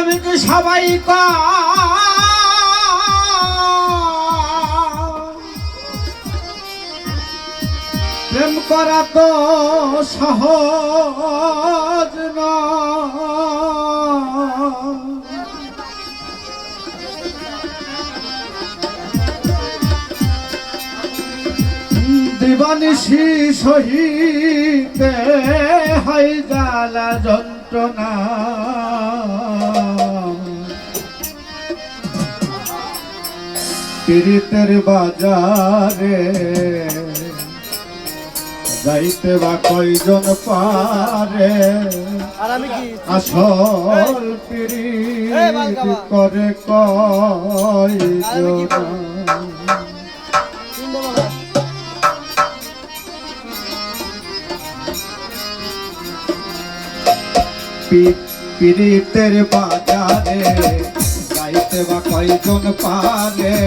প্রেমিক সবাই প্রেম করা তো সহজ না। দিবানিশি সহিতে হয় জ্বালা যন্ত্রণা, পীড়িতের বাজারে যাইতে বা কয়জন পারে, আসল পীড়িত করে কয়জন। পীড়িতের বাজারে যাইতে বা কয়জন পারে,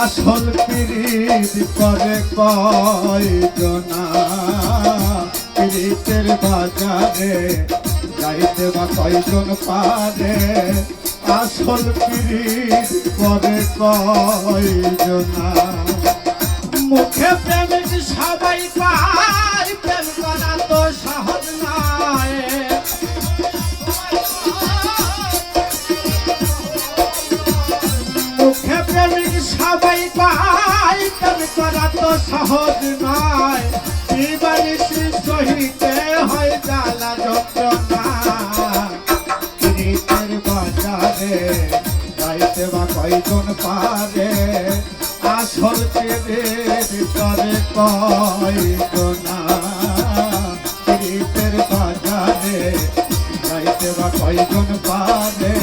আসল পীড়িত করে কয়জনা। পীড়িতের বাজারে যাইতে বা কয়জন পারে, আসল পীড়িত করে কয়জনা। মুখে প্রেমিক সবাই পায়, প্রেম করা তো সহজ নয়। মুখে প্রেমিক সবাই পায়, প্রেম করা তো সহজ নয়। দিবানিশি সহিতে হয় জ্বালা যন্ত্রণা, পীড়িতের বাজারে যাইতে বা কয়জন পারে, আসল পীড়িত করে কয়জনা। পীড়িতের বাজারে যাইতে বা কয়জন পারে,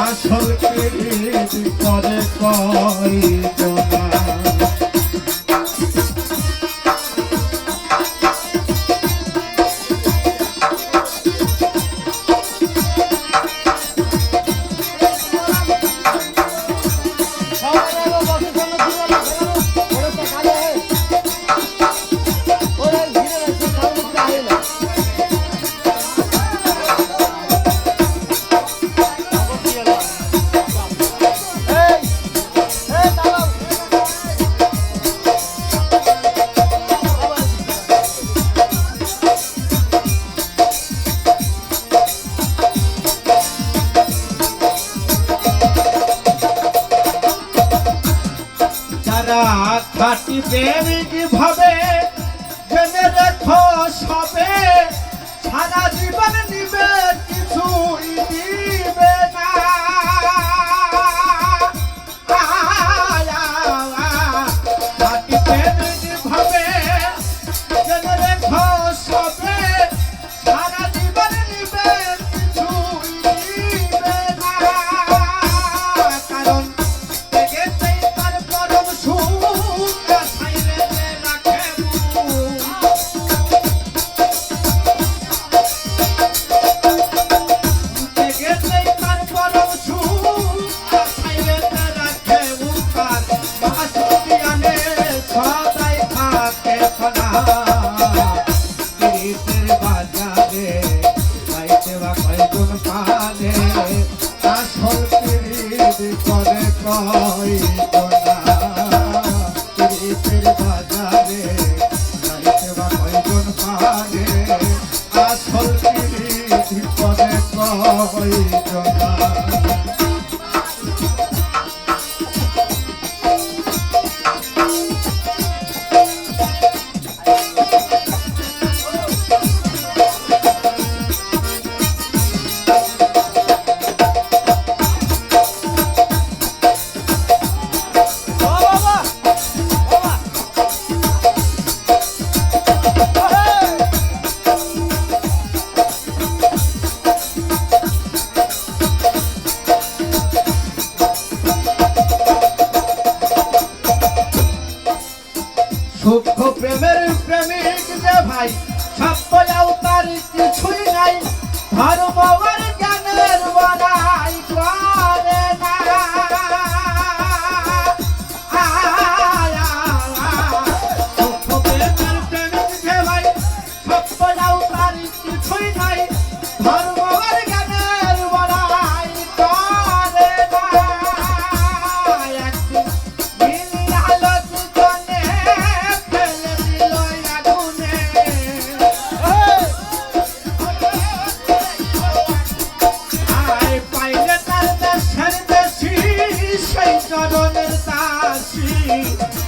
আসল পীড়িত করে কয়জনা। খাটি প্রেমিক ভাবে জেনে রেখো সবে, সারা জীবন নিবে কিছুই দিবে না। খাটি প্রেমিক ভাবে জেনে রেখো সবে, সারা জীবন নিবে কিছুই দিবে না। কারণ পীড়িতের বাজারে যাইতে বা কয়জন পারে, আসল পীড়িত করে কয়জনা। পীড়িতের বাজারে যাইতে বা কয়জন পারে, আসল পীড়িত করে কয়জনা। সূক্ষ্ম প্রেমের প্রেমিক যে ভাই, সত্যও তার কিছুই নাই। ধর্ম আর জ্ঞানের বড়াই করে না। সূক্ষ্ম প্রেমের প্রেমিক যে ভাই, সত্যও তার কিছুই নাই। ধর্ম আর জ্ঞানের বড়াই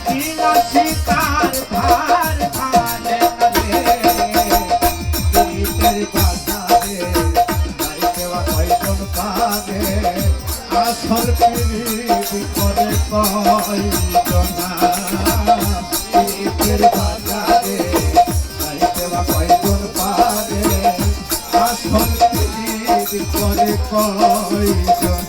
বিলাসী তার ধার ধারে রে পীড়িতের বাজারে যাইতে বা কয়জন পাবে আসল পীড়িত করে কয়জন পীড়িতের বাজারে যাইতে বা কয়জন পাবে আসল পীড়িত করে কয়জন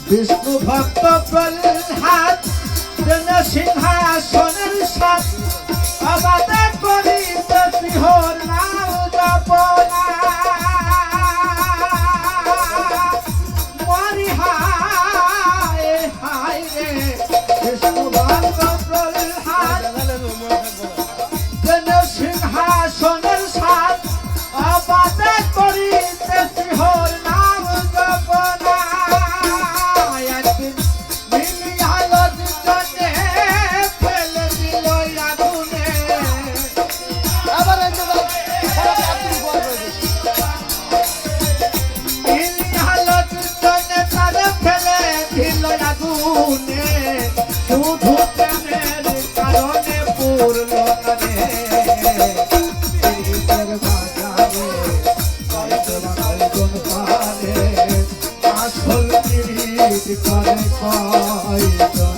বিষ্ণু ভক্ত প্রহ্লাদ যেন সিংহাসনের সাথ অবাধে করিতে বিহর নাম জপনা মরি হায় হায় রে বিষ্ণু ভক্ত প্রহ্লাদ যেন সিংহাসনের সাথ অবাধে করিতে বিহর নাম জপনা শুধু প্রেমের কারণে পূর্ণ রে পীড়িতের বাজারে কয়জন পারে আসল পীড়িত করে কয়জন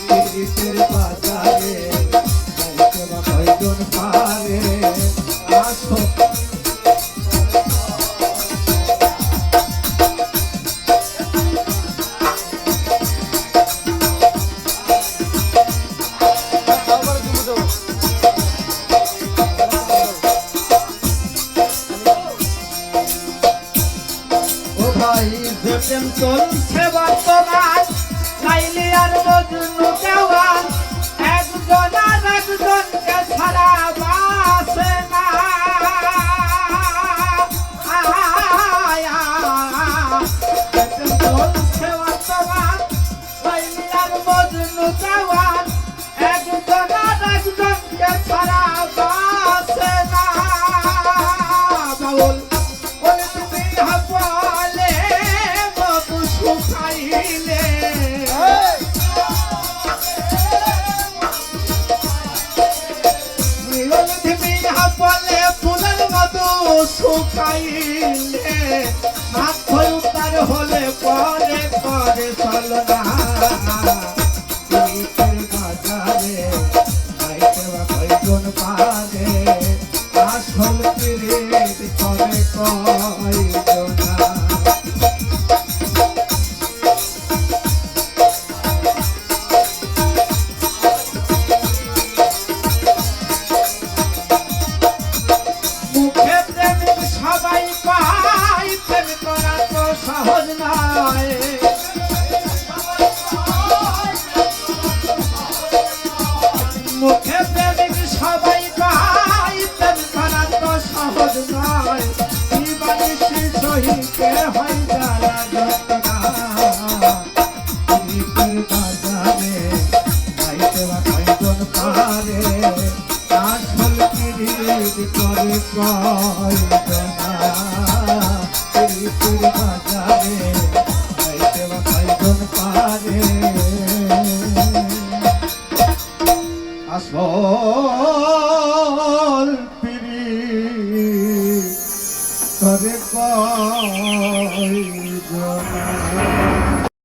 পীড়িতের বাজারে কয়জন পারে আসল প্রেম চলছে বর্তমান লাইলি আর মজনু দেওয়ান একজন আর একজনকে ছাড়া বাসে না প্রেম চলছে বর্তমান লাইলি আর মজনু দেওয়ান একজন আর একজনকে ছাড়া বাসে না বাউল বলে তুমি বলে শুকাইলে মিলন ধিমিয়া বলে ফুলের মতো শুকাইলে মাথ উতার হলে পরে পরে চলো না পীড়িতের বাজারে যাইতে বা কয়জন পারে আসল পীড়িত করে কয়জন সবাই পাই প্রেম করা তো সহজ নয় মুখে প্রেমিক সবাই পাই প্রেম করা তো সহজ নয় জীবনী সহিতে হয় যারা যন্ত্রণা পীড়িতের বাজারে যাইতে বা কয়জন পারে আসল পীড়িত করে কয়জন পীড়িতের বাজারে যাইতে বা কয়জন পারে আসল পীড়িত করে কয়জন